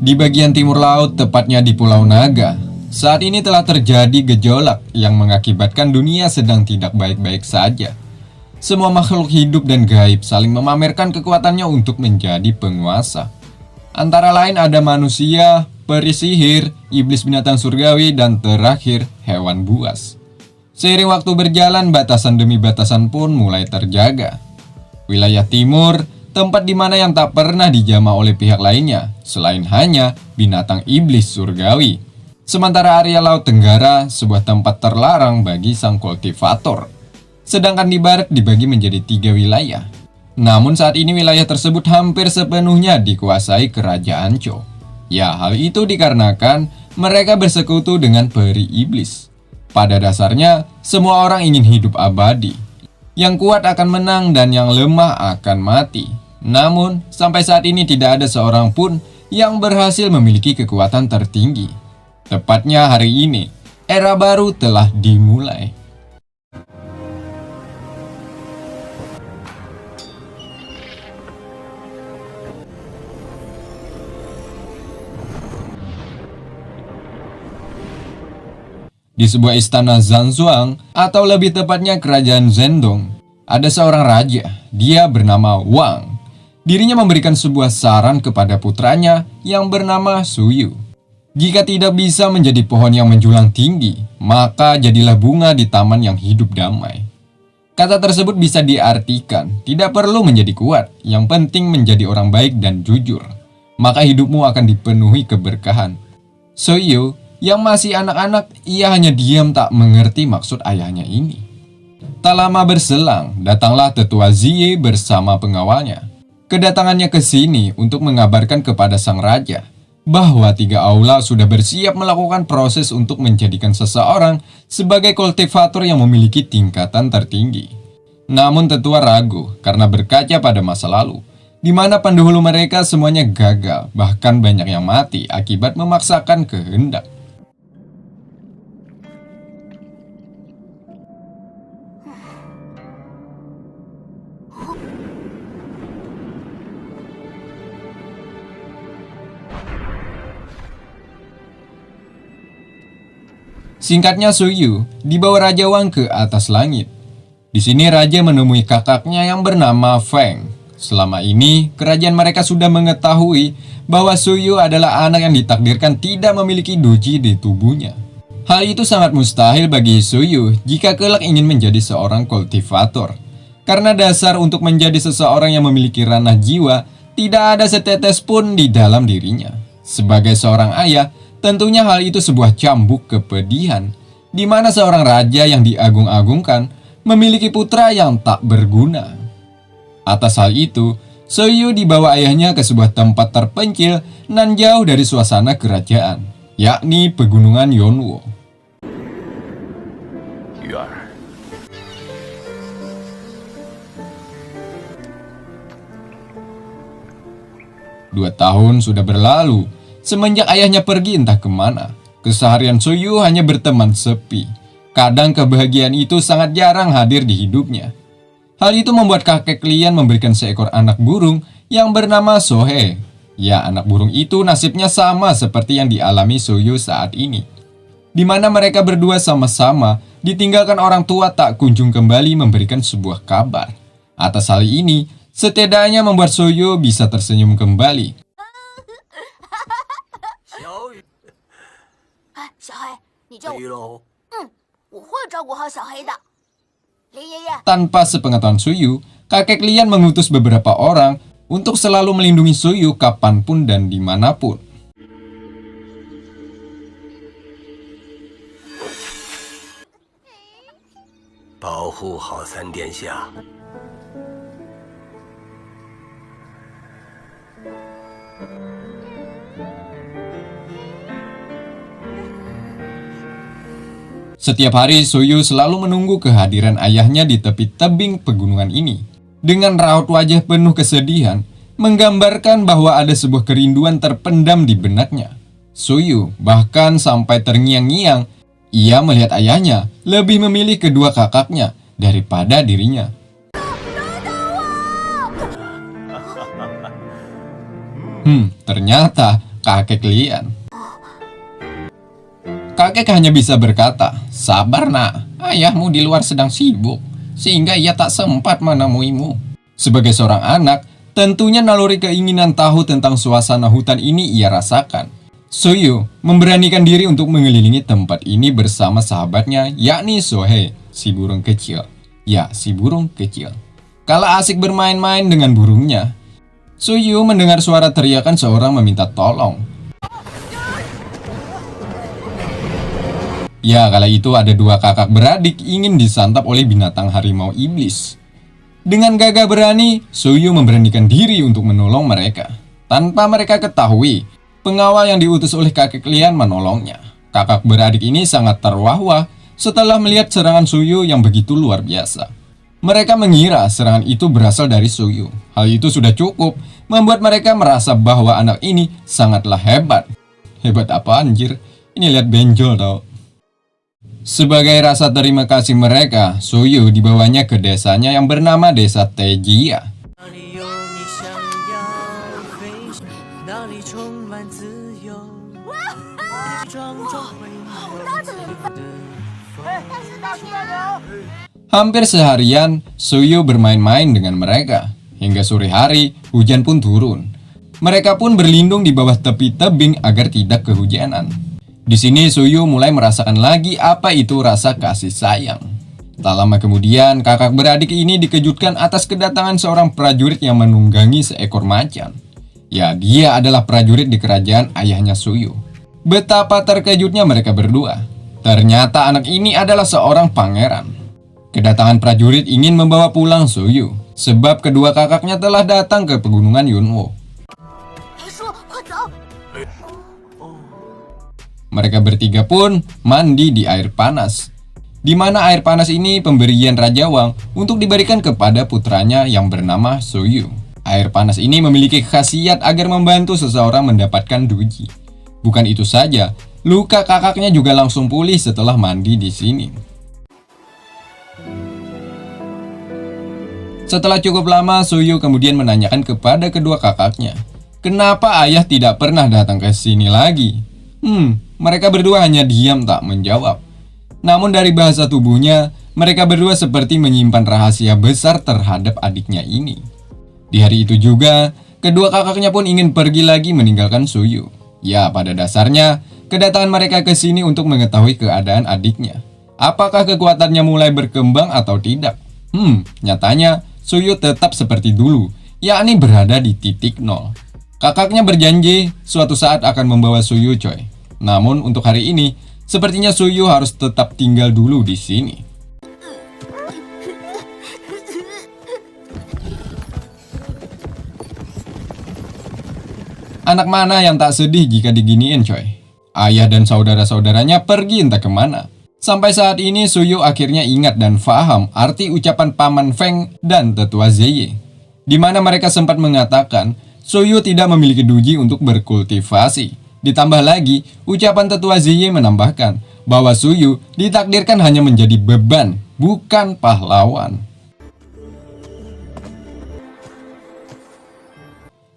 Di bagian timur laut, tepatnya di Pulau Naga, saat ini telah terjadi gejolak yang mengakibatkan dunia sedang tidak baik-baik saja. Semua makhluk hidup dan gaib saling memamerkan kekuatannya untuk menjadi penguasa. Antara lain ada manusia, peri sihir, iblis binatang surgawi, dan terakhir hewan buas. Seiring waktu berjalan, batasan demi batasan pun mulai terjaga. Wilayah timur, tempat di mana yang tak pernah dijamah oleh pihak lainnya, selain hanya binatang iblis surgawi. Sementara area Laut Tenggara, sebuah tempat terlarang bagi sang kultivator. Sedangkan di barat dibagi menjadi 3 wilayah. Namun saat ini wilayah tersebut hampir sepenuhnya dikuasai kerajaan Cho. Ya, hal itu dikarenakan mereka bersekutu dengan peri iblis. Pada dasarnya, semua orang ingin hidup abadi. Yang kuat akan menang dan yang lemah akan mati. Namun, sampai saat ini tidak ada seorang pun yang berhasil memiliki kekuatan tertinggi. Tepatnya hari ini, era baru telah dimulai. Di sebuah istana Zanzuang, atau lebih tepatnya kerajaan Zhendong, ada seorang raja, dia bernama Wang. Dirinya memberikan sebuah saran kepada putranya yang bernama Suyu. Jika tidak bisa menjadi pohon yang menjulang tinggi, maka jadilah bunga di taman yang hidup damai. Kata tersebut bisa diartikan, tidak perlu menjadi kuat, yang penting menjadi orang baik dan jujur. Maka hidupmu akan dipenuhi keberkahan. Suyu yang masih anak-anak, ia hanya diam tak mengerti maksud ayahnya ini. Tak lama berselang, datanglah tetua Ziye bersama pengawalnya. Kedatangannya ke sini untuk mengabarkan kepada sang raja bahwa 3 aula sudah bersiap melakukan proses untuk menjadikan seseorang sebagai kultivator yang memiliki tingkatan tertinggi. Namun tetua ragu karena berkaca pada masa lalu, di mana pendahulu mereka semuanya gagal, bahkan banyak yang mati akibat memaksakan kehendak. Singkatnya, Suyu dibawa Raja Wang ke atas langit. Di sini raja menemui kakaknya yang bernama Feng. Selama ini, kerajaan mereka sudah mengetahui bahwa Suyu adalah anak yang ditakdirkan tidak memiliki doji di tubuhnya. Hal itu sangat mustahil bagi Suyu jika kelak ingin menjadi seorang kultivator. Karena dasar untuk menjadi seseorang yang memiliki ranah jiwa tidak ada setetes pun di dalam dirinya. Sebagai seorang ayah, tentunya hal itu sebuah cambuk kepedihan, di mana seorang raja yang diagung-agungkan memiliki putra yang tak berguna. Atas hal itu, Suyu dibawa ayahnya ke sebuah tempat terpencil nan jauh dari suasana kerajaan, yakni pegunungan Yonwo. 2 tahun sudah berlalu semenjak ayahnya pergi entah kemana. Keseharian Suyu hanya berteman sepi. Kadang kebahagiaan itu sangat jarang hadir di hidupnya. Hal itu membuat kakek Lian memberikan seekor anak burung yang bernama Sohe. Ya, anak burung itu nasibnya sama seperti yang dialami Suyu saat ini, di mana mereka berdua sama-sama ditinggalkan orang tua tak kunjung kembali memberikan sebuah kabar. Atas hal ini, setidaknya membuat Suyu bisa tersenyum kembali. Tanpa sepengetahuan Suyu, kakek Lian mengutus beberapa orang untuk selalu melindungi Suyu kapanpun dan dimanapun. Setiap hari Suyu selalu menunggu kehadiran ayahnya di tepi tebing pegunungan ini. Dengan raut wajah penuh kesedihan, menggambarkan bahwa ada sebuah kerinduan terpendam di benaknya. Suyu bahkan sampai terngiang-ngiang. Ia melihat ayahnya lebih memilih kedua kakaknya daripada dirinya. Ternyata kakek Lian. Kakek hanya bisa berkata, "Sabar nak, ayahmu di luar sedang sibuk, sehingga ia tak sempat menemuimu." Sebagai seorang anak, tentunya naluri keinginan tahu tentang suasana hutan ini ia rasakan. Suyu memberanikan diri untuk mengelilingi tempat ini bersama sahabatnya, yakni Sohei, si burung kecil. Ya, si burung kecil. Kala asik bermain-main dengan burungnya, Suyu mendengar suara teriakan seorang meminta tolong. Ya, kala itu ada dua kakak beradik ingin disantap oleh binatang harimau iblis. Dengan gagah berani, Suyu memberanikan diri untuk menolong mereka. Tanpa mereka ketahui, pengawal yang diutus oleh kakek Lian menolongnya. Kakak beradik ini sangat terwah-wah setelah melihat serangan Suyu yang begitu luar biasa. Mereka mengira serangan itu berasal dari Suyu. Hal itu sudah cukup membuat mereka merasa bahwa anak ini sangatlah hebat. Hebat apa anjir? Ini lihat benjol tau. Sebagai rasa terima kasih mereka, Suyu dibawanya ke desanya yang bernama Desa Tejia. Hampir seharian, Suyu bermain-main dengan mereka. Hingga sore hari, hujan pun turun. Mereka pun berlindung di bawah tepi tebing agar tidak kehujanan. Di sini Suyu mulai merasakan lagi apa itu rasa kasih sayang. Tak lama kemudian, kakak beradik ini dikejutkan atas kedatangan seorang prajurit yang menunggangi seekor macan. Ya, dia adalah prajurit di kerajaan ayahnya Suyu. Betapa terkejutnya mereka berdua. Ternyata anak ini adalah seorang pangeran. Kedatangan prajurit ingin membawa pulang Suyu, sebab kedua kakaknya telah datang ke pegunungan Yunwo. Mereka bertiga pun mandi di air panas, di mana air panas ini pemberian Raja Wang untuk diberikan kepada putranya yang bernama Suyu. Air panas ini memiliki khasiat agar membantu seseorang mendapatkan duji. Bukan itu saja, luka kakaknya juga langsung pulih setelah mandi di sini. Setelah cukup lama, Suyu kemudian menanyakan kepada kedua kakaknya, kenapa ayah tidak pernah datang ke sini lagi? Mereka berdua hanya diam tak menjawab. Namun dari bahasa tubuhnya, mereka berdua seperti menyimpan rahasia besar terhadap adiknya ini. Di hari itu juga, kedua kakaknya pun ingin pergi lagi meninggalkan Suyu. Ya, pada dasarnya, kedatangan mereka ke sini untuk mengetahui keadaan adiknya. Apakah kekuatannya mulai berkembang atau tidak? Nyatanya, Suyu tetap seperti dulu, yakni berada di titik nol. Kakaknya berjanji suatu saat akan membawa Suyu coy. Namun untuk hari ini, sepertinya Suyu harus tetap tinggal dulu di sini. Anak mana yang tak sedih jika diginiin coy? Ayah dan saudara-saudaranya pergi entah kemana. Sampai saat ini Suyu akhirnya ingat dan paham arti ucapan Paman Feng dan Tetua Zeye, di mana mereka sempat mengatakan Suyu tidak memiliki duji untuk berkultivasi. Ditambah lagi, ucapan Tetua Zeye menambahkan bahwa Suyu ditakdirkan hanya menjadi beban, bukan pahlawan.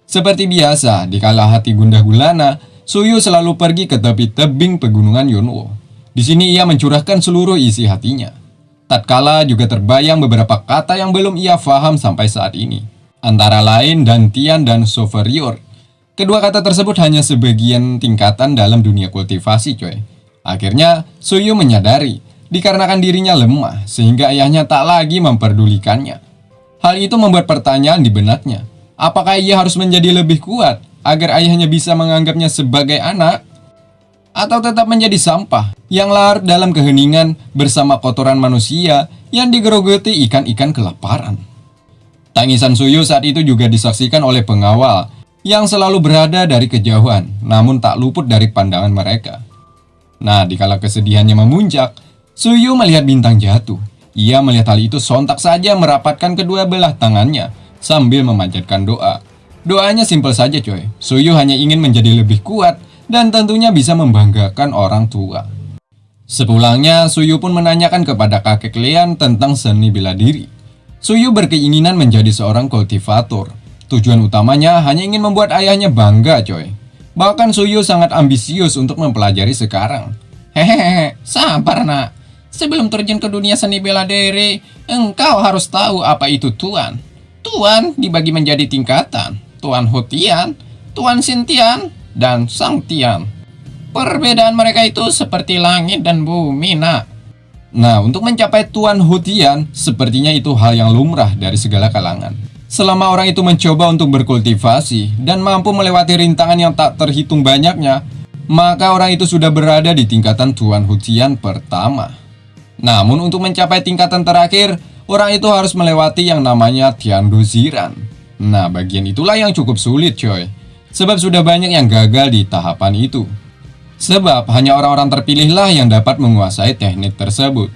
Seperti biasa, di kala hati gundah gulana, Suyu selalu pergi ke tepi tebing pegunungan Yunwo. Di sini ia mencurahkan seluruh isi hatinya. Tatkala juga terbayang beberapa kata yang belum ia paham sampai saat ini. Antara lain dantian dan superior. Kedua kata tersebut hanya sebagian tingkatan dalam dunia kultivasi coy. Akhirnya Suyu menyadari dikarenakan dirinya lemah sehingga ayahnya tak lagi memperdulikannya. Hal itu membuat pertanyaan di benaknya. Apakah ia harus menjadi lebih kuat agar ayahnya bisa menganggapnya sebagai anak? Atau tetap menjadi sampah yang larut dalam keheningan bersama kotoran manusia yang digerogoti ikan-ikan kelaparan? Tangisan Suyu saat itu juga disaksikan oleh pengawal yang selalu berada dari kejauhan, namun tak luput dari pandangan mereka. Nah, dikala kesedihannya memuncak, Suyu melihat bintang jatuh. Ia melihat hal itu sontak saja merapatkan kedua belah tangannya sambil memanjatkan doa. Doanya simpel saja coy, Suyu hanya ingin menjadi lebih kuat dan tentunya bisa membanggakan orang tua. Sepulangnya, Suyu pun menanyakan kepada kakek Lian tentang seni bela diri. Suyu berkeinginan menjadi seorang kultivator. Tujuan utamanya hanya ingin membuat ayahnya bangga coy. Bahkan Suyu sangat ambisius untuk mempelajari sekarang. Hehehe, sabar nak. Sebelum terjun ke dunia seni bela diri, engkau harus tahu apa itu Tuan. Tuan dibagi menjadi tingkatan. Tuan Hutian, Tuan Xintian, dan Sang Tian. Perbedaan mereka itu seperti langit dan bumi, nak. Nah, untuk mencapai Tuan Hutian, sepertinya itu hal yang lumrah dari segala kalangan. Selama orang itu mencoba untuk berkultivasi dan mampu melewati rintangan yang tak terhitung banyaknya, maka orang itu sudah berada di tingkatan Tuan Hutian pertama. Namun untuk mencapai tingkatan terakhir, orang itu harus melewati yang namanya Tiandu Ziran. Nah, bagian itulah yang cukup sulit, coy. Sebab sudah banyak yang gagal di tahapan itu. Sebab hanya orang-orang terpilihlah yang dapat menguasai teknik tersebut.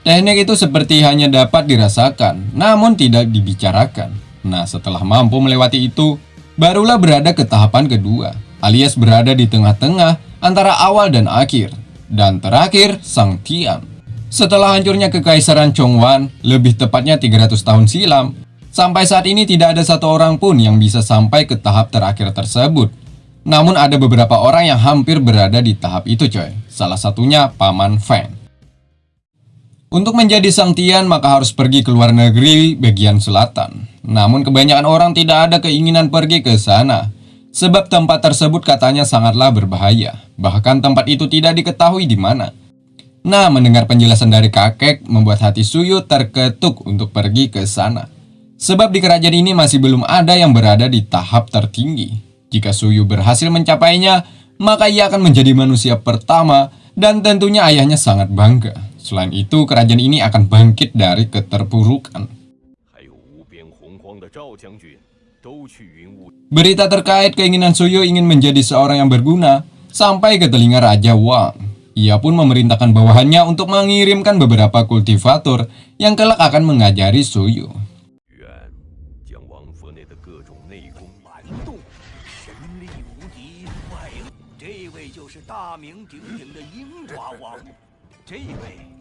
Teknik itu seperti hanya dapat dirasakan, namun tidak dibicarakan. Nah, setelah mampu melewati itu, barulah berada ke tahapan kedua, alias berada di tengah-tengah antara awal dan akhir. Dan terakhir, Sang Tian. Setelah hancurnya Kekaisaran Chongwan, lebih tepatnya 300 tahun silam, sampai saat ini tidak ada satu orang pun yang bisa sampai ke tahap terakhir tersebut. Namun ada beberapa orang yang hampir berada di tahap itu, coy. Salah satunya Paman Feng. Untuk menjadi Sang Tian, maka harus pergi ke luar negeri bagian selatan. Namun kebanyakan orang tidak ada keinginan pergi ke sana. Sebab tempat tersebut katanya sangatlah berbahaya. Bahkan tempat itu tidak diketahui di mana. Nah, mendengar penjelasan dari kakek membuat hati Suyu terketuk untuk pergi ke sana. Sebab di kerajaan ini masih belum ada yang berada di tahap tertinggi. Jika Suyu berhasil mencapainya, maka ia akan menjadi manusia pertama dan tentunya ayahnya sangat bangga. Selain itu, kerajaan ini akan bangkit dari keterpurukan. Berita terkait keinginan Suyu ingin menjadi seorang yang berguna sampai ke telinga Raja Wang. Ia pun memerintahkan bawahannya untuk mengirimkan beberapa kultivator yang kelak akan mengajari Suyu.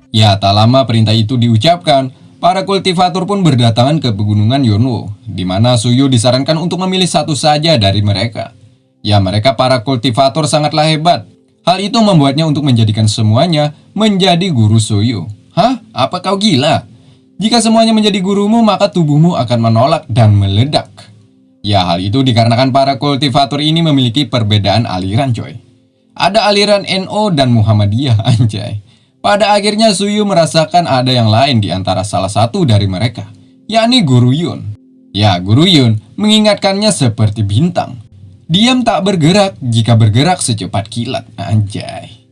Ya, tak lama perintah itu diucapkan, para kultivator pun berdatangan ke pegunungan Yunwu, di mana Suyu disarankan untuk memilih satu saja dari mereka. Ya, mereka para kultivator sangatlah hebat. Hal itu membuatnya untuk menjadikan semuanya menjadi guru Suyu. Hah? Apa kau gila? Jika semuanya menjadi gurumu, maka tubuhmu akan menolak dan meledak. Ya, hal itu dikarenakan para kultivator ini memiliki perbedaan aliran, coy. Ada aliran NO dan Muhammadiyah, anjay. Pada akhirnya Suyu merasakan ada yang lain di antara salah satu dari mereka, yakni Guru Yun. Ya, Guru Yun mengingatkannya seperti bintang. Diam tak bergerak, jika bergerak secepat kilat, anjay.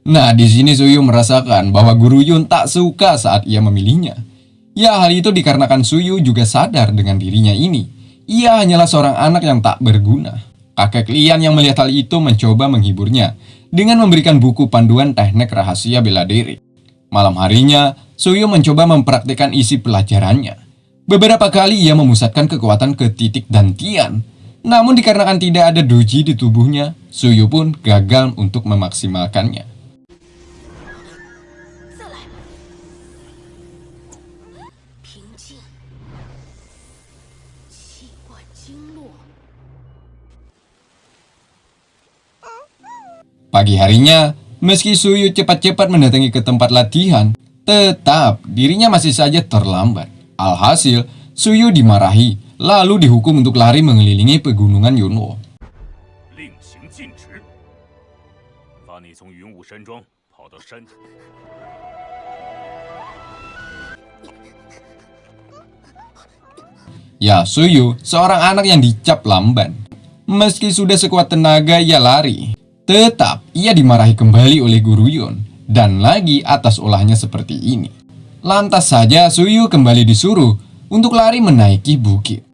Nah, di sini Suyu merasakan bahwa Guru Yun tak suka saat ia memilihnya. Ya, hal itu dikarenakan Suyu juga sadar dengan dirinya ini. Ia hanyalah seorang anak yang tak berguna. Kakek Lian yang melihat hal itu mencoba menghiburnya dengan memberikan buku panduan teknik rahasia bela diri. Malam harinya, Suyu mencoba mempraktikkan isi pelajarannya. Beberapa kali ia memusatkan kekuatan ke titik dantian. Namun dikarenakan tidak ada doji di tubuhnya, Suyu pun gagal untuk memaksimalkannya. Pagi harinya, meski Suyu cepat-cepat mendatangi ke tempat latihan, tetap dirinya masih saja terlambat. Alhasil, Suyu dimarahi, lalu dihukum untuk lari mengelilingi pegunungan Yunwu. Ya, Suyu, seorang anak yang dicap lamban. Meski sudah sekuat tenaga ia lari, tetap ia dimarahi kembali oleh Guru Yun. Dan lagi atas olahnya seperti ini. Lantas saja Suyu kembali disuruh untuk lari menaiki bukit.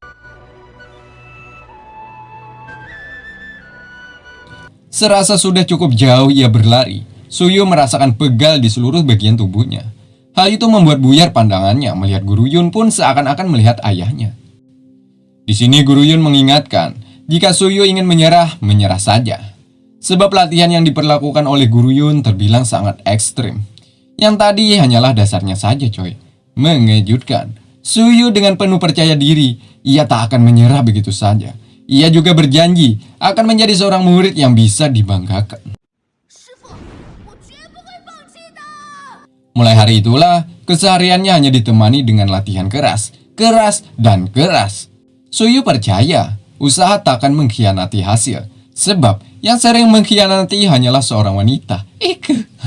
Serasa sudah cukup jauh ia berlari, Suyu merasakan pegal di seluruh bagian tubuhnya. Hal itu membuat buyar pandangannya melihat Guru Yun pun seakan-akan melihat ayahnya. Di sini Guru Yun mengingatkan, Jika Suyu ingin menyerah, menyerah saja. Sebab latihan yang diperlakukan oleh Guru Yun terbilang sangat ekstrim. Yang tadi hanyalah dasarnya saja coy. Mengejutkan. Suyu dengan penuh percaya diri, ia tak akan menyerah begitu saja. Ia juga berjanji akan menjadi seorang murid yang bisa dibanggakan. Mulai hari itulah, kesehariannya hanya ditemani dengan latihan keras, dan keras. Suyu percaya, usaha takkan mengkhianati hasil. Sebab yang sering mengkhianati hanyalah seorang wanita.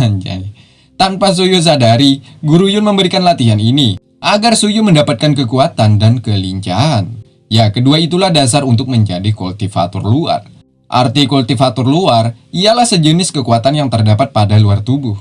Anjay. Tanpa Suyu sadari, Guru Yun memberikan latihan ini agar Suyu mendapatkan kekuatan dan kelincahan. Ya, kedua itulah dasar untuk menjadi kultivator luar. Arti kultivator luar ialah sejenis kekuatan yang terdapat pada luar tubuh,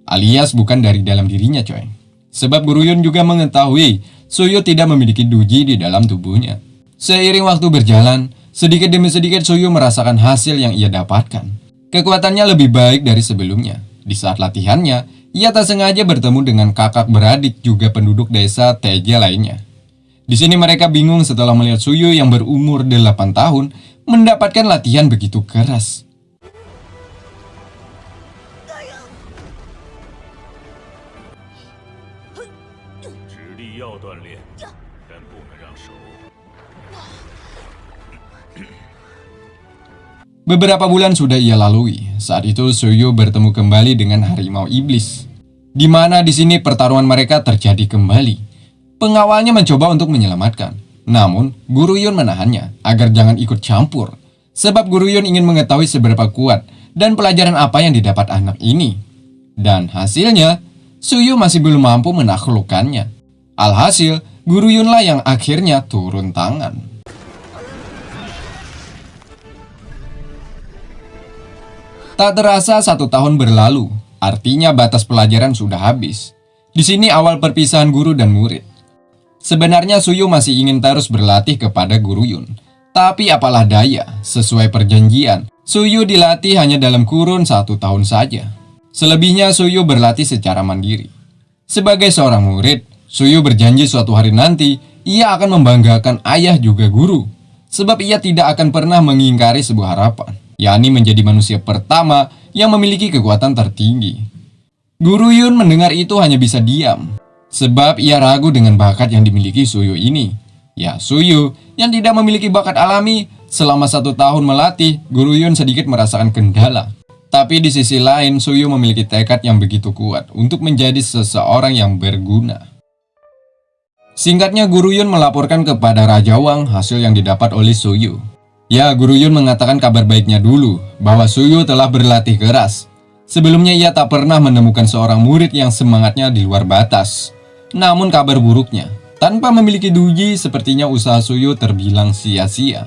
alias bukan dari dalam dirinya coy. Sebab Guru Yun juga mengetahui Suyu tidak memiliki duji di dalam tubuhnya. Seiring waktu berjalan, sedikit demi sedikit Suyu merasakan hasil yang ia dapatkan. Kekuatannya lebih baik dari sebelumnya. Di saat latihannya, ia tak sengaja bertemu dengan kakak beradik juga penduduk desa Teja lainnya. Di sini mereka bingung setelah melihat Suyu yang berumur 8 tahun mendapatkan latihan begitu keras. Beberapa bulan sudah ia lalui. Saat itu Suyu bertemu kembali dengan harimau iblis, di mana di sini pertarungan mereka terjadi kembali. Pengawalnya mencoba untuk menyelamatkan, namun Guru Yun menahannya agar jangan ikut campur. Sebab Guru Yun ingin mengetahui seberapa kuat dan pelajaran apa yang didapat anak ini. Dan hasilnya, Suyu masih belum mampu menaklukkannya. Alhasil, Guru Yunlah yang akhirnya turun tangan. Tak terasa 1 tahun berlalu, artinya batas pelajaran sudah habis. Di sini awal perpisahan guru dan murid. Sebenarnya Suyu masih ingin terus berlatih kepada Guru Yun. Tapi apalah daya, sesuai perjanjian, Suyu dilatih hanya dalam kurun 1 tahun saja. Selebihnya Suyu berlatih secara mandiri. Sebagai seorang murid, Suyu berjanji suatu hari nanti, ia akan membanggakan ayah juga guru. Sebab ia tidak akan pernah mengingkari sebuah harapan, yakni menjadi manusia pertama yang memiliki kekuatan tertinggi. Guru Yun mendengar itu hanya bisa diam. Sebab ia ragu dengan bakat yang dimiliki Suyu ini. Ya, Suyu yang tidak memiliki bakat alami. Selama 1 tahun melatih, Guru Yun sedikit merasakan kendala. Tapi di sisi lain, Suyu memiliki tekad yang begitu kuat untuk menjadi seseorang yang berguna. Singkatnya, Guru Yun melaporkan kepada Raja Wang hasil yang didapat oleh Suyu. Ya, Guru Yun mengatakan kabar baiknya dulu, bahwa Suyu telah berlatih keras. Sebelumnya ia tak pernah menemukan seorang murid yang semangatnya di luar batas. Namun kabar buruknya, tanpa memiliki duji, sepertinya usaha Suyu terbilang sia-sia.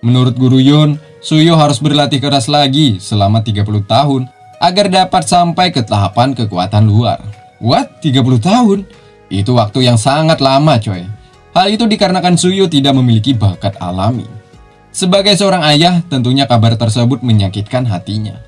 Menurut Guru Yun, Suyu harus berlatih keras lagi selama 30 tahun agar dapat sampai ke tahapan kekuatan luar. What? 30 tahun? Itu waktu yang sangat lama coy. Hal itu dikarenakan Suyu tidak memiliki bakat alami. Sebagai seorang ayah, tentunya kabar tersebut menyakitkan hatinya.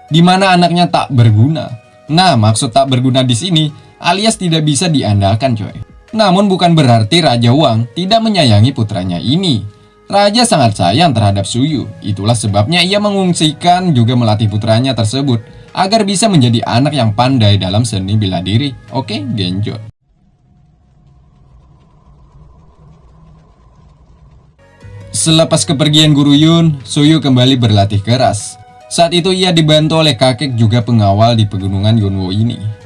Di mana anaknya tak berguna. Nah, maksud tak berguna di sini alias tidak bisa diandalkan coy. Namun bukan berarti Raja Wang tidak menyayangi putranya ini. Raja sangat sayang terhadap Suyu. Itulah sebabnya ia mengungsikan juga melatih putranya tersebut agar bisa menjadi anak yang pandai dalam seni bela diri. Oke, genjot. Selepas kepergian Guru Yun, Suyu kembali berlatih keras. Saat itu ia dibantu oleh kakek juga pengawal di pegunungan Yunwo ini.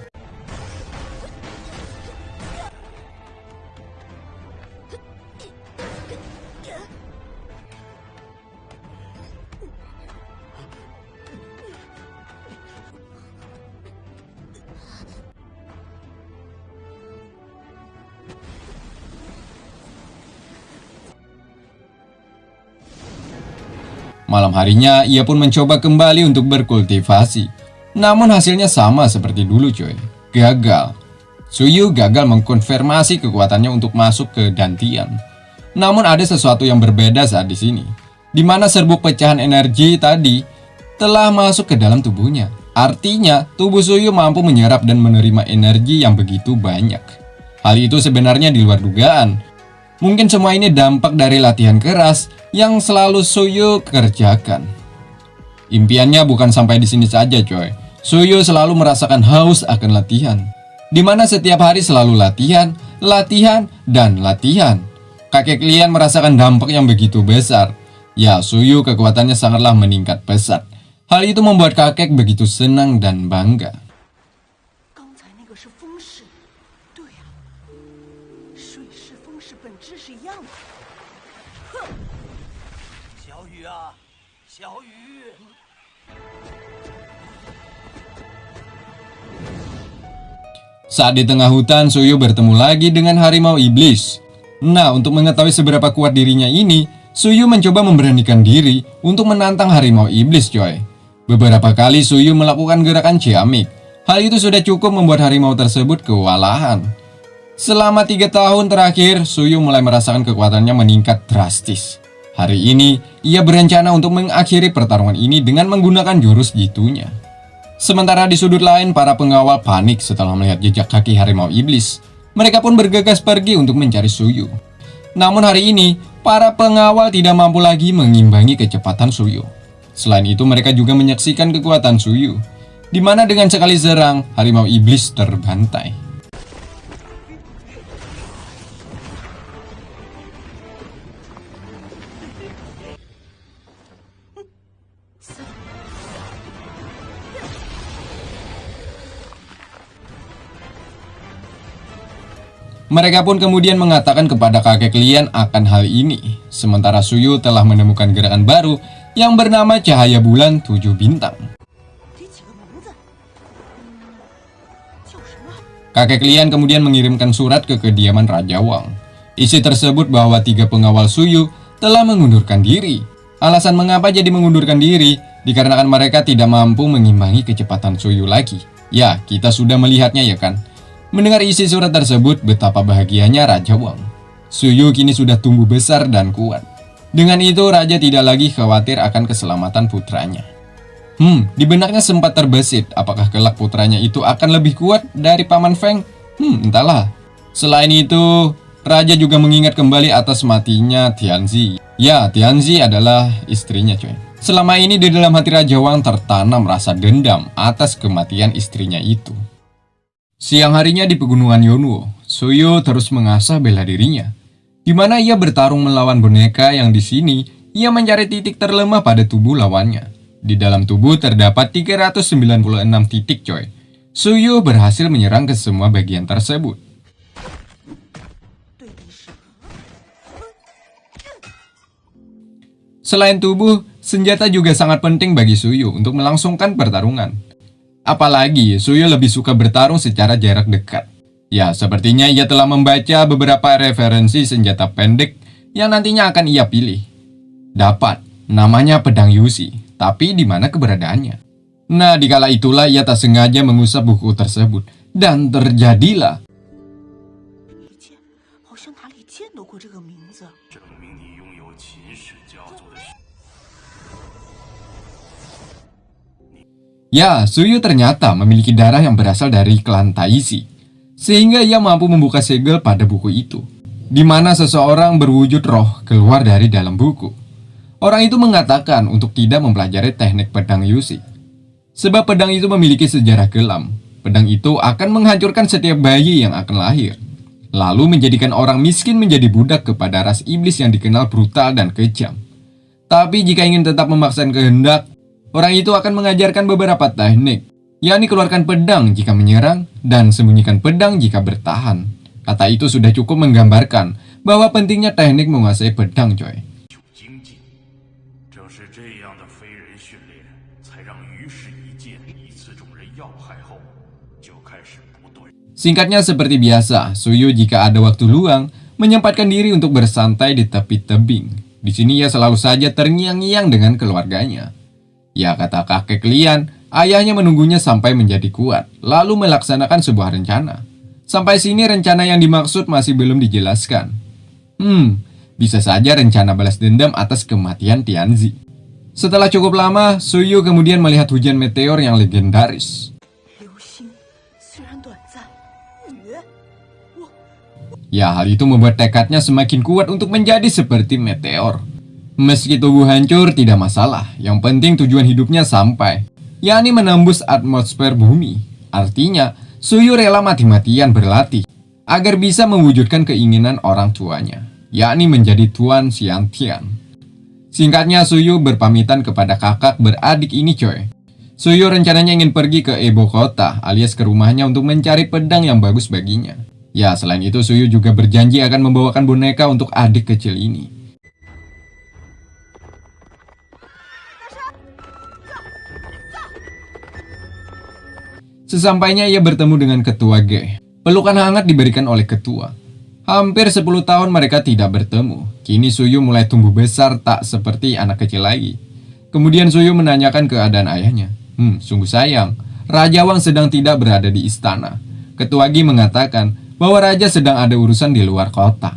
Malam harinya, ia pun mencoba kembali untuk berkultivasi. Namun hasilnya sama seperti dulu coy. Gagal. Suyu gagal mengkonfirmasi kekuatannya untuk masuk ke Dantian. Namun ada sesuatu yang berbeda saat di sini, di mana serbuk pecahan energi tadi telah masuk ke dalam tubuhnya. Artinya, tubuh Suyu mampu menyerap dan menerima energi yang begitu banyak. Hal itu sebenarnya di luar dugaan. Mungkin semua ini dampak dari latihan keras yang selalu Suyu kerjakan. Impiannya bukan sampai di sini saja, coy. Suyu selalu merasakan haus akan latihan, di mana setiap hari selalu latihan, latihan, dan latihan. Kakek Lian merasakan dampak yang begitu besar. Ya, Suyu kekuatannya sangatlah meningkat pesat. Hal itu membuat kakek begitu senang dan bangga. Saat di tengah hutan, Suyu bertemu lagi dengan harimau iblis. Nah, untuk mengetahui seberapa kuat dirinya ini, Suyu mencoba memberanikan diri untuk menantang harimau iblis, coy. Beberapa kali Suyu melakukan gerakan ciamik. Hal itu sudah cukup membuat harimau tersebut kewalahan. Selama 3 tahun terakhir, Suyu mulai merasakan kekuatannya meningkat drastis. Hari ini, ia berencana untuk mengakhiri pertarungan ini dengan menggunakan jurus jitunya. Sementara di sudut lain, para pengawal panik setelah melihat jejak kaki harimau iblis. Mereka pun bergegas pergi untuk mencari Suyu. Namun hari ini, para pengawal tidak mampu lagi mengimbangi kecepatan Suyu. Selain itu, mereka juga menyaksikan kekuatan Suyu, di mana dengan sekali serang, harimau iblis terbantai. Mereka pun kemudian mengatakan kepada kakek Lian akan hal ini. Sementara Suyu telah menemukan gerakan baru yang bernama Cahaya Bulan 7 Bintang. Kakek Lian kemudian mengirimkan surat ke kediaman Raja Wang. Isi tersebut bahwa 3 pengawal Suyu telah mengundurkan diri. Alasan mengapa jadi mengundurkan diri dikarenakan mereka tidak mampu mengimbangi kecepatan Suyu lagi. Ya, kita sudah melihatnya ya kan. Mendengar isi surat tersebut, betapa bahagianya Raja Wang. Suyu kini sudah tumbuh besar dan kuat. Dengan itu, Raja tidak lagi khawatir akan keselamatan putranya. Di benaknya sempat terbesit, apakah kelak putranya itu akan lebih kuat dari Paman Feng? Entahlah. Selain itu, Raja juga mengingat kembali atas matinya Tianzi. Ya, Tianzi adalah istrinya, coy. Selama ini di dalam hati Raja Wang tertanam rasa dendam atas kematian istrinya itu. Siang harinya di pegunungan Yonwo, Suyu terus mengasah bela dirinya, di mana ia bertarung melawan boneka yang di sini ia mencari titik terlemah pada tubuh lawannya. Di dalam tubuh terdapat 396 titik, coy. Suyu berhasil menyerang ke semua bagian tersebut. Selain tubuh, senjata juga sangat penting bagi Suyu untuk melangsungkan pertarungan. Apalagi, Suyu lebih suka bertarung secara jarak dekat. Ya, sepertinya ia telah membaca beberapa referensi senjata pendek yang nantinya akan ia pilih. Dapat, namanya pedang Yushi, tapi di mana keberadaannya? Nah, dikala itulah ia tak sengaja mengusap buku tersebut, dan terjadilah. Ya, Suyu ternyata memiliki darah yang berasal dari klan Taishi, sehingga ia mampu membuka segel pada buku itu, di mana seseorang berwujud roh keluar dari dalam buku. Orang itu mengatakan untuk tidak mempelajari teknik pedang Yushi, sebab pedang itu memiliki sejarah kelam. Pedang itu akan menghancurkan setiap bayi yang akan lahir, lalu menjadikan orang miskin menjadi budak kepada ras iblis yang dikenal brutal dan kejam. Tapi jika ingin tetap memaksakan kehendak, orang itu akan mengajarkan beberapa teknik, yakni keluarkan pedang jika menyerang dan sembunyikan pedang jika bertahan. Kata itu sudah cukup menggambarkan bahwa pentingnya teknik menguasai pedang, coy. Singkatnya seperti biasa, Suyu jika ada waktu luang menyempatkan diri untuk bersantai di tepi tebing. Di sini ia selalu saja terngiang-ngiang dengan keluarganya. Ya, kata kakek Lian, ayahnya menunggunya sampai menjadi kuat, lalu melaksanakan sebuah rencana. Sampai sini rencana yang dimaksud masih belum dijelaskan. Bisa saja rencana balas dendam atas kematian Tianzi. Setelah cukup lama, Suyu kemudian melihat hujan meteor yang legendaris. Ya, hal itu membuat tekadnya semakin kuat untuk menjadi seperti meteor. Meski tubuh hancur tidak masalah, yang penting tujuan hidupnya sampai, yakni menembus atmosfer bumi. Artinya, Suyu rela mati-matian berlatih agar bisa mewujudkan keinginan orang tuanya, yakni menjadi Tuan Xiantian. Singkatnya, Suyu berpamitan kepada kakak beradik ini coy. Suyu rencananya ingin pergi ke ibu kota alias ke rumahnya untuk mencari pedang yang bagus baginya. Ya, selain itu Suyu juga berjanji akan membawakan boneka untuk adik kecil ini. Sesampainya ia bertemu dengan ketua Ge, pelukan hangat diberikan oleh ketua. Hampir 10 tahun mereka tidak bertemu. Kini Suyu mulai tumbuh besar tak seperti anak kecil lagi. Kemudian Suyu menanyakan keadaan ayahnya. Sungguh sayang, Raja Wang sedang tidak berada di istana. Ketua Ge mengatakan bahwa raja sedang ada urusan di luar kota.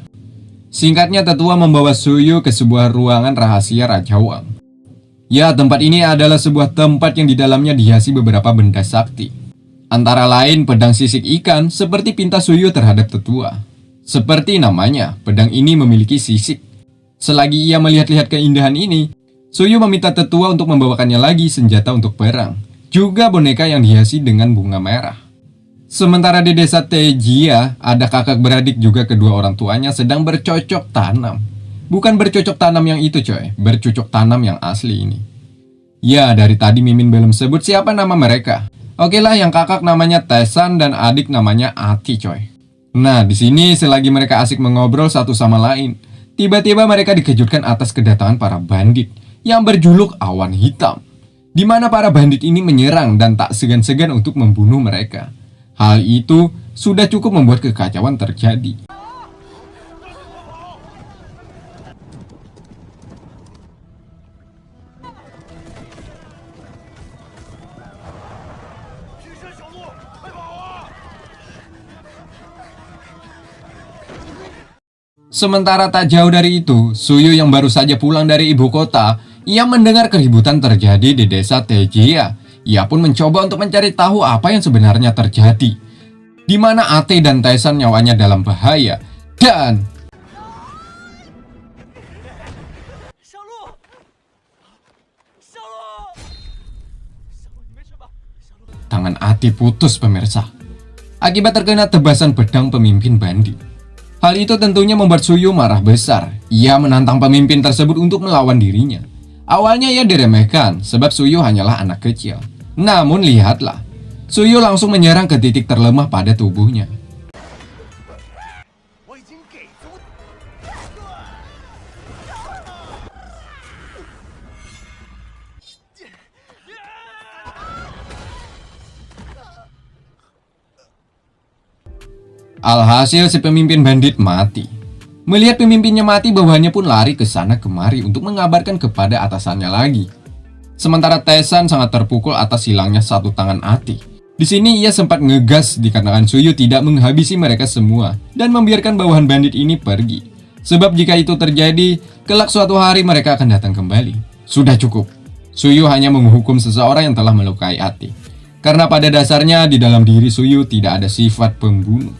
Singkatnya, tetua membawa Suyu ke sebuah ruangan rahasia Raja Wang. Ya, tempat ini adalah sebuah tempat yang di dalamnya dihiasi beberapa benda sakti. Antara lain pedang sisik ikan seperti pinta Suyu terhadap tetua. Seperti namanya, pedang ini memiliki sisik. Selagi ia melihat-lihat keindahan ini, Suyu meminta tetua untuk membawakannya lagi senjata untuk perang, juga boneka yang dihiasi dengan bunga merah. Sementara di desa Tejia, ada kakak beradik juga kedua orang tuanya sedang bercocok tanam. Bukan bercocok tanam yang itu coy, bercocok tanam yang asli ini. Ya, dari tadi Mimin belum sebut siapa nama mereka. Oke lah, yang kakak namanya Tesan dan adik namanya Ati coy. Nah, di sini selagi mereka asik mengobrol satu sama lain, tiba-tiba mereka dikejutkan atas kedatangan para bandit yang berjuluk Awan Hitam, di mana para bandit ini menyerang dan tak segan-segan untuk membunuh mereka. Hal itu sudah cukup membuat kekacauan terjadi. Sementara tak jauh dari itu, Suyu yang baru saja pulang dari ibu kota, ia mendengar keributan terjadi di desa Tejia. Ia pun mencoba untuk mencari tahu apa yang sebenarnya terjadi, di mana Ate dan Taisan nyawanya dalam bahaya. Dan tangan Ate putus pemirsa, akibat terkena tebasan pedang pemimpin bandit. Hal itu tentunya membuat Suyu marah besar. Ia menantang pemimpin tersebut untuk melawan dirinya. Awalnya ia diremehkan sebab Suyu hanyalah anak kecil. Namun lihatlah, Suyu langsung menyerang ke titik terlemah pada tubuhnya. Alhasil si pemimpin bandit mati. Melihat pemimpinnya mati, bawahannya pun lari ke sana kemari untuk mengabarkan kepada atasannya lagi. Sementara Tesan sangat terpukul atas hilangnya satu tangan Ati. Di sini ia sempat ngegas dikarenakan Suyu tidak menghabisi mereka semua dan membiarkan bawahan bandit ini pergi. Sebab jika itu terjadi, kelak suatu hari mereka akan datang kembali. Sudah cukup. Suyu hanya menghukum seseorang yang telah melukai Ati. Karena pada dasarnya di dalam diri Suyu tidak ada sifat pembunuh.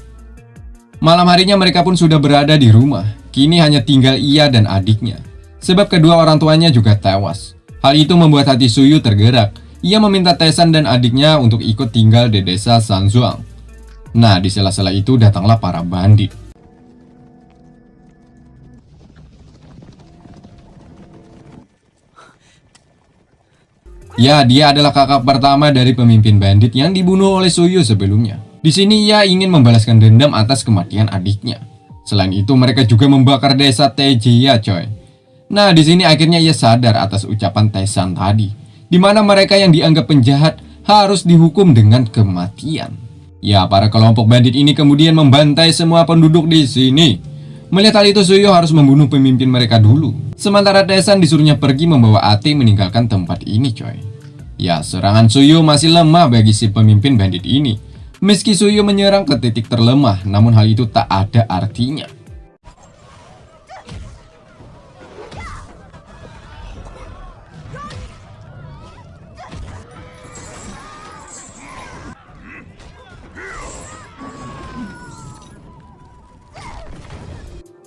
Malam harinya mereka pun sudah berada di rumah. Kini hanya tinggal ia dan adiknya, sebab kedua orang tuanya juga tewas. Hal itu membuat hati Suyu tergerak. Ia meminta Tesan dan adiknya untuk ikut tinggal di desa Sanzhuang. Nah, di sela-sela itu datanglah para bandit. Ya, dia adalah kakak pertama dari pemimpin bandit yang dibunuh oleh Suyu sebelumnya. Di sini ia ingin membalaskan dendam atas kematian adiknya. Selain itu, mereka juga membakar desa Tejia, coy. Nah, di sini akhirnya ia sadar atas ucapan Tesan tadi, di mana mereka yang dianggap penjahat harus dihukum dengan kematian. Ya, para kelompok bandit ini kemudian membantai semua penduduk di sini. Melihat hal itu, Suyu harus membunuh pemimpin mereka dulu. Sementara Tesan disuruhnya pergi membawa Ate meninggalkan tempat ini, coy. Ya, serangan Suyu masih lemah bagi si pemimpin bandit ini. Meski Suyu menyerang ke titik terlemah, namun hal itu tak ada artinya.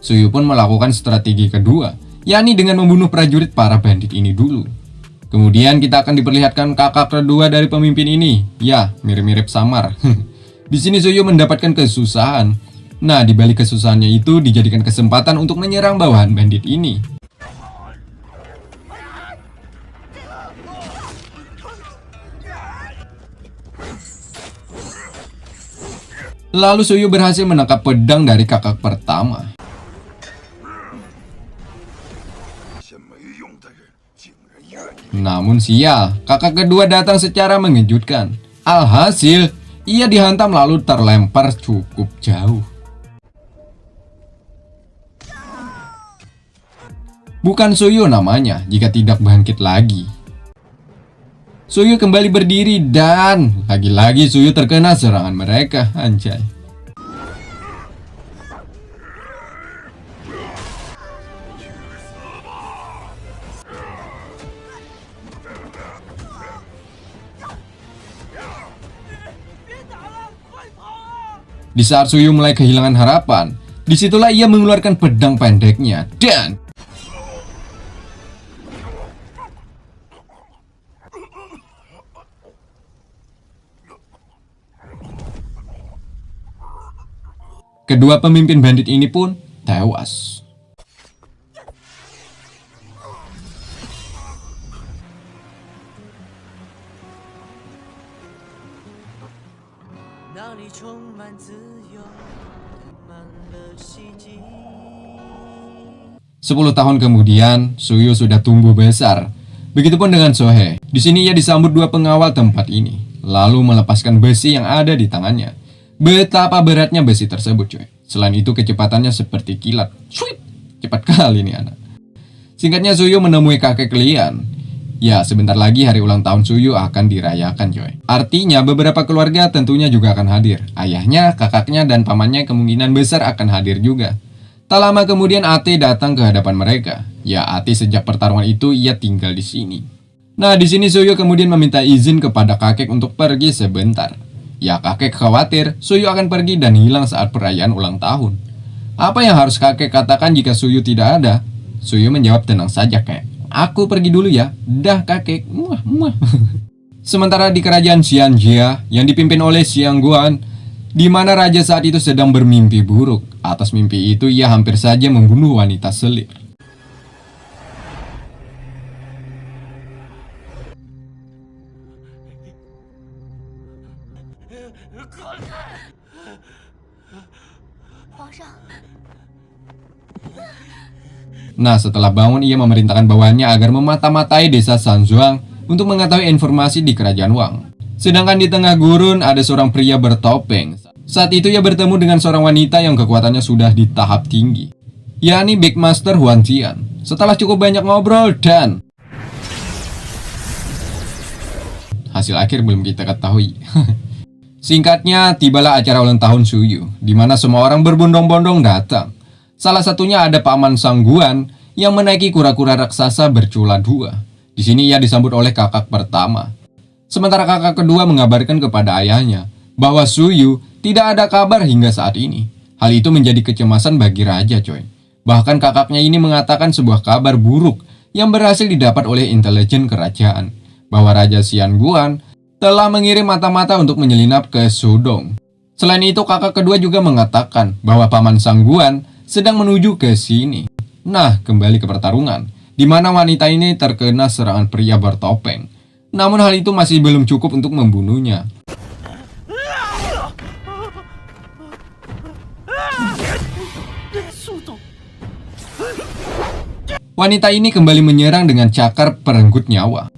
Suyu pun melakukan strategi kedua, yakni dengan membunuh prajurit para bandit ini dulu. Kemudian kita akan diperlihatkan kakak kedua dari pemimpin ini. Ya, mirip-mirip samar. Di sini Suyu mendapatkan kesusahan. Nah, di balik kesusahannya itu dijadikan kesempatan untuk menyerang bawahan bandit ini. Lalu Suyu berhasil menangkap pedang dari kakak pertama. Namun sial, kakak kedua datang secara mengejutkan. Alhasil, ia dihantam lalu terlempar cukup jauh. Bukan Suyu namanya jika tidak bangkit lagi. Suyu kembali berdiri dan lagi-lagi Suyu terkena serangan mereka, anjay. Di saat Suyu mulai kehilangan harapan, disitulah ia mengeluarkan pedang pendeknya dan kedua pemimpin bandit ini pun tewas. Sepuluh tahun kemudian, Suyu sudah tumbuh besar. Begitupun dengan Sohe. Di sini ia disambut dua pengawal tempat ini, lalu melepaskan besi yang ada di tangannya. Betapa beratnya besi tersebut, cuy. Selain itu kecepatannya seperti kilat. Sweet, cepat kali nih anak. Singkatnya Suyu menemui kakek Lian. Ya, sebentar lagi hari ulang tahun Suyu akan dirayakan, coy. Artinya beberapa keluarga tentunya juga akan hadir. Ayahnya, kakaknya, dan pamannya kemungkinan besar akan hadir juga. Tak lama kemudian Ate datang ke hadapan mereka. Ya, Ate sejak pertarungan itu ia tinggal di sini. Nah, di sini Suyu kemudian meminta izin kepada kakek untuk pergi sebentar. Ya, kakek khawatir Suyu akan pergi dan hilang saat perayaan ulang tahun. Apa yang harus kakek katakan jika Suyu tidak ada? Suyu menjawab tenang saja, kayak, aku pergi dulu ya. Dah kakek. Muah, muah. Sementara di kerajaan Xianjia yang dipimpin oleh Xiang Guan, di mana raja saat itu sedang bermimpi buruk. Atas mimpi itu ia hampir saja membunuh wanita selir. Nah, setelah bangun ia memerintahkan bawahannya agar memata-matai desa Sanzhuang untuk mengetahui informasi di kerajaan Wang. Sedangkan di tengah gurun ada seorang pria bertopeng. Saat itu ia bertemu dengan seorang wanita yang kekuatannya sudah di tahap tinggi, yakni Big Master Huan Tian. Setelah cukup banyak ngobrol dan hasil akhir belum kita ketahui. Singkatnya, tibalah acara ulang tahun Suyu, di mana semua orang berbondong-bondong datang. Salah satunya ada Paman Sang Guan yang menaiki kura-kura raksasa bercula dua. Di sini ia disambut oleh kakak pertama. Sementara kakak kedua mengabarkan kepada ayahnya bahwa Suyu tidak ada kabar hingga saat ini. Hal itu menjadi kecemasan bagi raja, coy. Bahkan kakaknya ini mengatakan sebuah kabar buruk yang berhasil didapat oleh intelijen kerajaan, bahwa Raja Xian Guan telah mengirim mata-mata untuk menyelinap ke Sudong. Selain itu, kakak kedua juga mengatakan bahwa Paman Sang Guan sedang menuju ke sini. Nah, kembali ke pertarungan, di mana wanita ini terkena serangan pria bertopeng. Namun hal itu masih belum cukup untuk membunuhnya. Wanita ini kembali menyerang dengan cakar perenggut nyawa.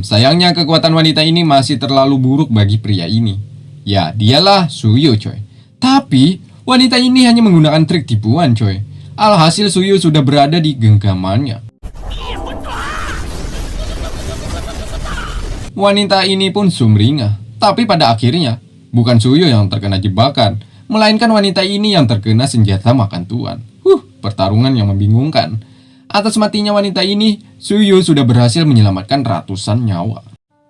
Sayangnya kekuatan wanita ini masih terlalu buruk bagi pria ini. Ya, dialah Suyu, coy. Tapi, wanita ini hanya menggunakan trik tipuan, coy. Alhasil Suyu sudah berada di genggamannya. Wanita ini pun sumringah. Tapi pada akhirnya, bukan Suyu yang terkena jebakan, melainkan wanita ini yang terkena senjata makan tuan. Pertarungan yang membingungkan. Atas matinya wanita ini, Suyu sudah berhasil menyelamatkan ratusan nyawa.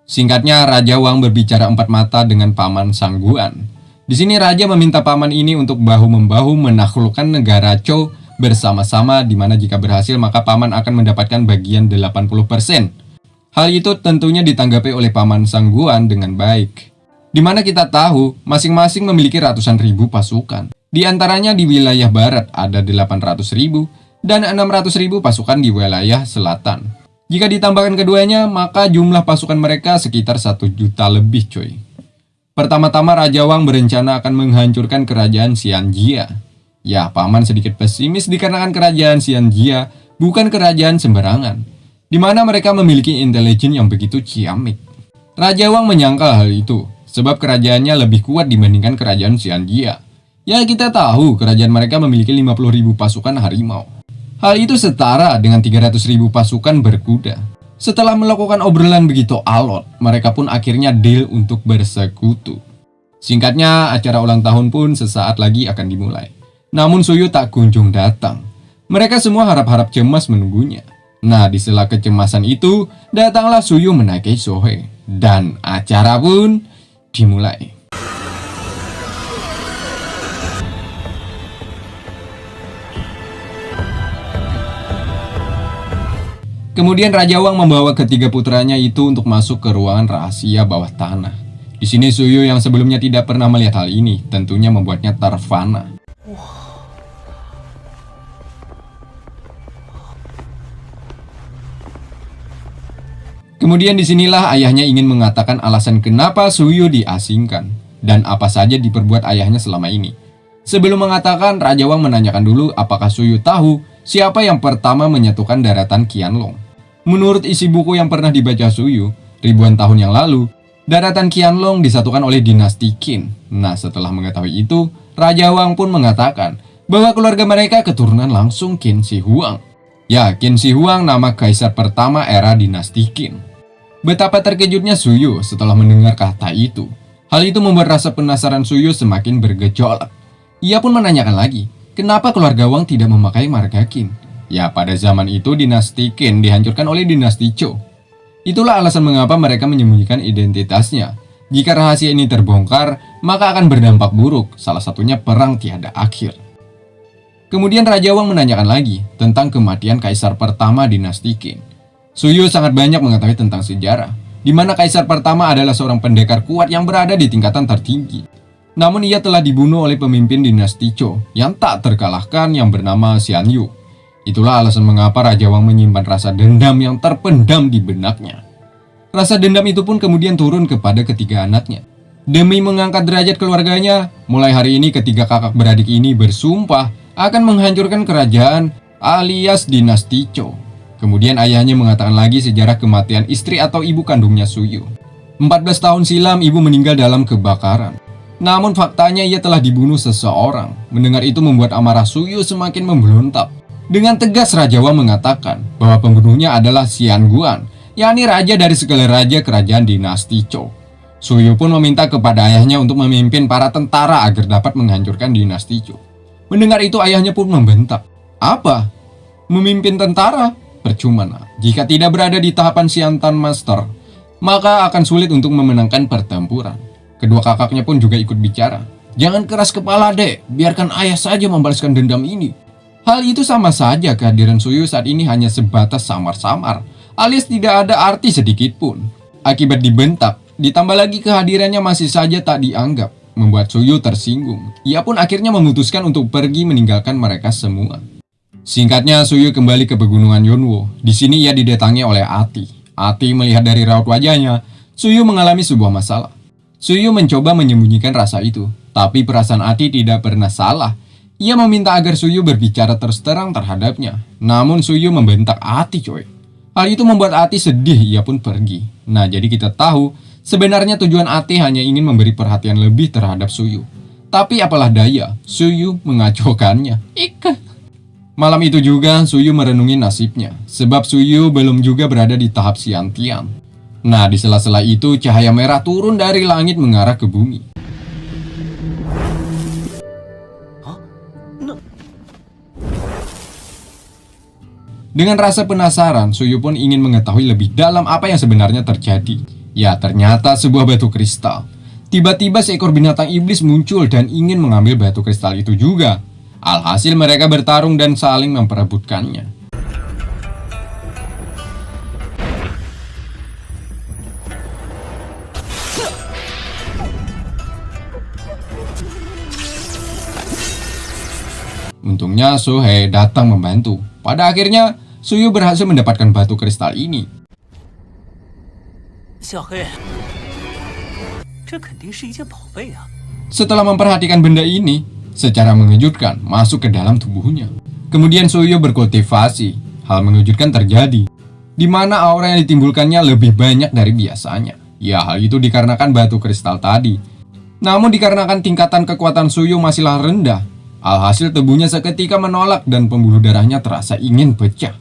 Singkatnya, Raja Wang berbicara empat mata dengan Paman Sang Guan. Di sini Raja meminta paman ini untuk bahu-membahu menaklukkan negara Zhou bersama-sama, di mana jika berhasil maka paman akan mendapatkan bagian 80%. Hal itu tentunya ditanggapi oleh paman Sangguan dengan baik. Di mana kita tahu masing-masing memiliki ratusan ribu pasukan. Di antaranya di wilayah barat ada 800.000 dan 600.000 pasukan di wilayah selatan. Jika ditambahkan keduanya, maka jumlah pasukan mereka sekitar 1 juta lebih, coy. Pertama-tama Raja Wang berencana akan menghancurkan kerajaan Xianjia. Ya, paman sedikit pesimis dikarenakan kerajaan Xianjia bukan kerajaan sembarangan, di mana mereka memiliki intelijen yang begitu ciamik. Raja Wang menyangkal hal itu, sebab kerajaannya lebih kuat dibandingkan kerajaan Xianjia. Ya, kita tahu kerajaan mereka memiliki 50.000 pasukan harimau. Hal itu setara dengan 300.000 pasukan berkuda. Setelah melakukan obrolan begitu alot, mereka pun akhirnya deal untuk bersekutu. Singkatnya, acara ulang tahun pun sesaat lagi akan dimulai. Namun Suyu tak kunjung datang. Mereka semua harap-harap cemas menunggunya. Nah, di sela kecemasan itu, datanglah Suyu menaiki Sohe. Dan acara pun dimulai. Kemudian Raja Wang membawa ketiga putranya itu untuk masuk ke ruangan rahasia bawah tanah. Di sini Suyu yang sebelumnya tidak pernah melihat hal ini tentunya membuatnya terfana. Kemudian disinilah ayahnya ingin mengatakan alasan kenapa Suyu diasingkan dan apa saja diperbuat ayahnya selama ini. Sebelum mengatakan, Raja Wang menanyakan dulu apakah Suyu tahu siapa yang pertama menyatukan daratan Qianlong. Menurut isi buku yang pernah dibaca Suyu, ribuan tahun yang lalu, daratan Qianlong disatukan oleh dinasti Qin. Nah, setelah mengetahui itu, Raja Wang pun mengatakan bahwa keluarga mereka keturunan langsung Qin Shi Huang. Ya, Qin Shi Huang nama kaisar pertama era dinasti Qin. Betapa terkejutnya Suyu setelah mendengar kata itu. Hal itu membuat rasa penasaran Suyu semakin bergejolak. Ia pun menanyakan lagi, kenapa keluarga Wang tidak memakai marga Qin? Ya, pada zaman itu dinasti Qin dihancurkan oleh dinasti Zhou. Itulah alasan mengapa mereka menyembunyikan identitasnya. Jika rahasia ini terbongkar, maka akan berdampak buruk, salah satunya perang tiada akhir. Kemudian Raja Wang menanyakan lagi tentang kematian kaisar pertama dinasti Qin. Suyu sangat banyak mengetahui tentang sejarah, di mana kaisar pertama adalah seorang pendekar kuat yang berada di tingkatan tertinggi. Namun ia telah dibunuh oleh pemimpin dinasti Zhou yang tak terkalahkan yang bernama Xian Yu. Itulah alasan mengapa Raja Wang menyimpan rasa dendam yang terpendam di benaknya. Rasa dendam itu pun kemudian turun kepada ketiga anaknya. Demi mengangkat derajat keluarganya, mulai hari ini ketiga kakak beradik ini bersumpah akan menghancurkan kerajaan alias dinasti Zhou. Kemudian ayahnya mengatakan lagi sejarah kematian istri atau ibu kandungnya Suyu. 14 tahun silam ibu meninggal dalam kebakaran. Namun faktanya ia telah dibunuh seseorang. Mendengar itu membuat amarah Suyu semakin memberontak. Dengan tegas Raja Wang mengatakan bahwa pembunuhnya adalah Xian Guan, yakni raja dari segala raja kerajaan dinasti Zhou. Suyu pun meminta kepada ayahnya untuk memimpin para tentara agar dapat menghancurkan dinasti Zhou. Mendengar itu ayahnya pun membentak. Apa? Memimpin tentara? Percuma, nah. Jika tidak berada di tahapan Xiantan Master, maka akan sulit untuk memenangkan pertempuran. Kedua kakaknya pun juga ikut bicara. Jangan keras kepala, dek. Biarkan ayah saja membalaskan dendam ini. Hal itu sama saja kehadiran Suyu saat ini hanya sebatas samar-samar, alias tidak ada arti sedikit pun. Akibat dibentak, ditambah lagi kehadirannya masih saja tak dianggap, membuat Suyu tersinggung. Ia pun akhirnya memutuskan untuk pergi meninggalkan mereka semua. Singkatnya, Suyu kembali ke pegunungan Yunwo. Di sini ia didatangi oleh Ati. Ati melihat dari raut wajahnya, Suyu mengalami sebuah masalah. Suyu mencoba menyembunyikan rasa itu, tapi perasaan Ati tidak pernah salah. Ia meminta agar Suyu berbicara terus terang terhadapnya. Namun Suyu membentak Ati, coy. Hal itu membuat Ati sedih, ia pun pergi. Nah, jadi kita tahu sebenarnya tujuan Ati hanya ingin memberi perhatian lebih terhadap Suyu. Tapi apalah daya, Suyu mengacaukannya. Malam itu juga Suyu merenungi nasibnya, sebab Suyu belum juga berada di tahap Xiantian. Nah, di sela-sela itu cahaya merah turun dari langit mengarah ke bumi. Dengan rasa penasaran, Suyu pun ingin mengetahui lebih dalam apa yang sebenarnya terjadi. Ya, ternyata sebuah batu kristal. Tiba-tiba seekor binatang iblis muncul dan ingin mengambil batu kristal itu juga. Alhasil mereka bertarung dan saling memperebutkannya. Untungnya Sohei datang membantu. Pada akhirnya, Suyu berhasil mendapatkan batu kristal ini. Setelah memperhatikan benda ini, secara mengejutkan masuk ke dalam tubuhnya. Kemudian Suyu berkultivasi. Hal mengejutkan terjadi, di mana aura yang ditimbulkannya lebih banyak dari biasanya. Ya, hal itu dikarenakan batu kristal tadi. Namun dikarenakan tingkatan kekuatan Suyu masihlah rendah, alhasil tubuhnya seketika menolak dan pembuluh darahnya terasa ingin pecah.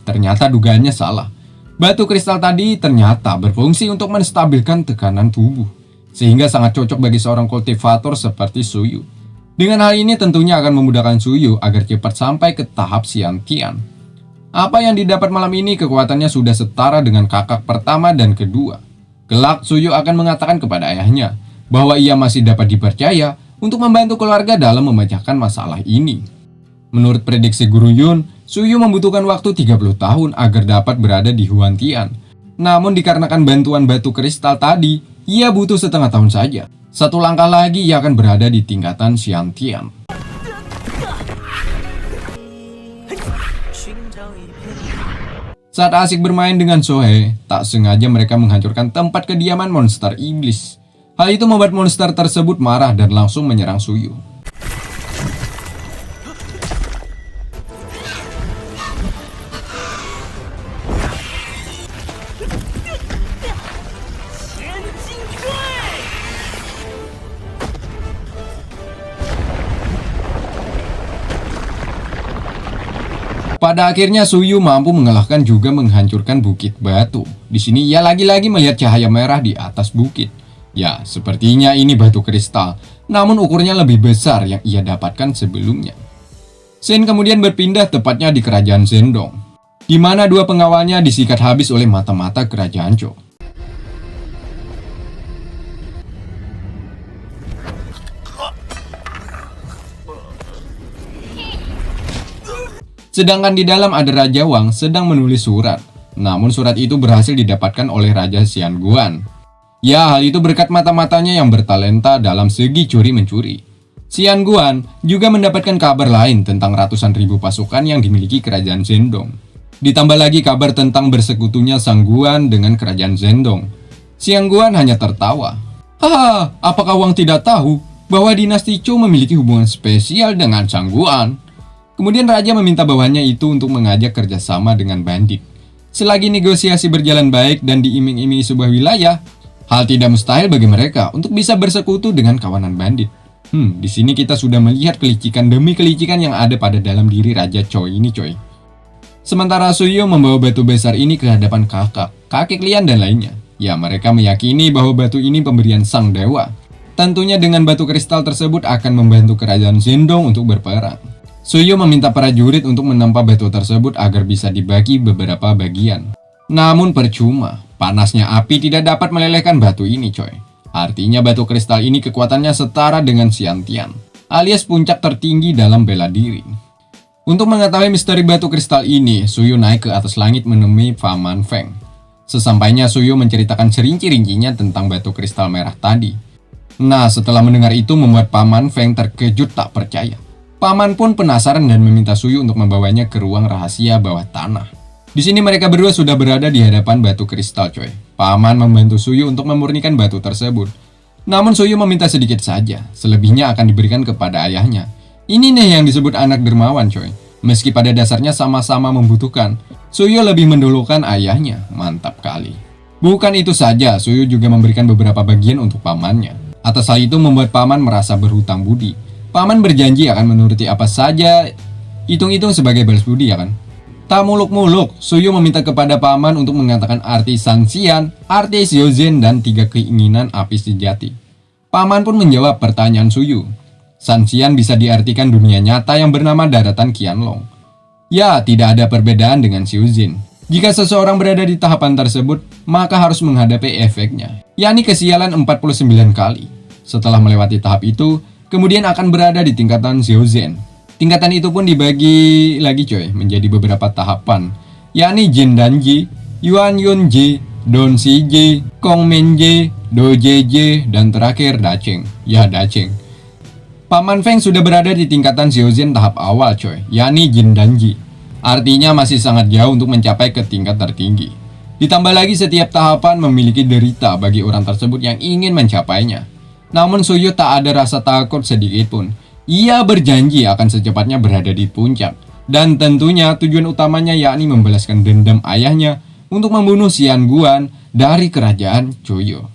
Ternyata dugaannya salah. Batu kristal tadi ternyata berfungsi untuk menstabilkan tekanan tubuh, sehingga sangat cocok bagi seorang kultivator seperti Suyu. Dengan hal ini tentunya akan memudahkan Suyu agar cepat sampai ke tahap Xiantian. Apa yang didapat malam ini kekuatannya sudah setara dengan kakak pertama dan kedua. Kelak Suyu akan mengatakan kepada ayahnya bahwa ia masih dapat dipercaya untuk membantu keluarga dalam memecahkan masalah ini. Menurut prediksi Guru Yun, Suyu membutuhkan waktu 30 tahun agar dapat berada di Huantian. Namun dikarenakan bantuan batu kristal tadi, ia butuh setengah tahun saja. Satu langkah lagi ia akan berada di tingkatan Xiantian. Saat asik bermain dengan Sohei, tak sengaja mereka menghancurkan tempat kediaman monster iblis. Hal itu membuat monster tersebut marah dan langsung menyerang Suyu. Pada akhirnya Suyu mampu mengalahkan juga menghancurkan bukit batu. Di sini ia lagi-lagi melihat cahaya merah di atas bukit. Ya, sepertinya ini batu kristal, namun ukurnya lebih besar yang ia dapatkan sebelumnya. Shen kemudian berpindah tepatnya di kerajaan Zhendong, di mana dua pengawalnya disikat habis oleh mata-mata kerajaan Zhou. Sedangkan di dalam ada Raja Wang sedang menulis surat. Namun surat itu berhasil didapatkan oleh Raja Xianguan. Ya, hal itu berkat mata-matanya yang bertalenta dalam segi curi-mencuri. Xianguan juga mendapatkan kabar lain tentang ratusan ribu pasukan yang dimiliki kerajaan Zhendong. Ditambah lagi kabar tentang bersekutunya Sang Guan dengan kerajaan Zhendong. Xianguan hanya tertawa. Apakah Wang tidak tahu bahwa dinasti Zhou memiliki hubungan spesial dengan Sang Guan? Kemudian raja meminta bawahannya itu untuk mengajak kerjasama dengan bandit. Selagi negosiasi berjalan baik dan diiming-imingi sebuah wilayah, hal tidak mustahil bagi mereka untuk bisa bersekutu dengan kawanan bandit. Di sini kita sudah melihat kelicikan demi kelicikan yang ada pada dalam diri Raja Choi ini, coy. Sementara Suyu membawa batu besar ini ke hadapan kakek Lian dan lainnya. Ya, mereka meyakini bahwa batu ini pemberian sang dewa. Tentunya dengan batu kristal tersebut akan membantu kerajaan Zhendong untuk berperang. Suyu meminta prajurit untuk menempa batu tersebut agar bisa dibagi beberapa bagian. Namun percuma, panasnya api tidak dapat melelehkan batu ini, coy. Artinya batu kristal ini kekuatannya setara dengan Xiantian, alias puncak tertinggi dalam bela diri. Untuk mengetahui misteri batu kristal ini, Suyu naik ke atas langit menemui Paman Feng. Sesampainya Suyu menceritakan serinci-rincinya tentang batu kristal merah tadi. Nah, setelah mendengar itu membuat Paman Feng terkejut tak percaya. Paman pun penasaran dan meminta Suyu untuk membawanya ke ruang rahasia bawah tanah. Di sini mereka berdua sudah berada di hadapan batu kristal, coy. Paman membantu Suyu untuk memurnikan batu tersebut. Namun Suyu meminta sedikit saja, selebihnya akan diberikan kepada ayahnya. Ini nih yang disebut anak dermawan, coy. Meski pada dasarnya sama-sama membutuhkan, Suyu lebih mendahulukan ayahnya. Mantap kali. Bukan itu saja, Suyu juga memberikan beberapa bagian untuk pamannya. Atas hal itu membuat paman merasa berhutang budi. Paman berjanji akan menuruti apa saja, hitung-hitung sebagai balas budi, ya kan? Tak muluk-muluk, Suyu meminta kepada paman untuk mengatakan arti Sanxian, arti Xiuzhen, dan 3 keinginan api sejati. Paman pun menjawab pertanyaan Suyu. Sanxian bisa diartikan dunia nyata yang bernama daratan Qianlong. Ya, tidak ada perbedaan dengan Xiuzhen. Jika seseorang berada di tahapan tersebut, maka harus menghadapi efeknya, yakni kesialan 49 kali. Setelah melewati tahap itu, kemudian akan berada di tingkatan Xiaozen. Tingkatan itu pun dibagi lagi coy, menjadi beberapa tahapan, yakni Jin Danji, Yuan Yun Ji, Don Si Ji, Kong Men Ji, Do Je Ji, dan terakhir Dacheng. Ya, Dacheng. Paman Feng sudah berada di tingkatan Xiaozen tahap awal coy, yakni Jin Danji. Artinya masih sangat jauh untuk mencapai ke tingkat tertinggi. Ditambah lagi setiap tahapan memiliki derita bagi orang tersebut yang ingin mencapainya. Namun Suyu tak ada rasa takut sedikit pun. Ia berjanji akan secepatnya berada di puncak. Dan tentunya tujuan utamanya yakni membalaskan dendam ayahnya untuk membunuh Xian Guan dari kerajaan Chuyu.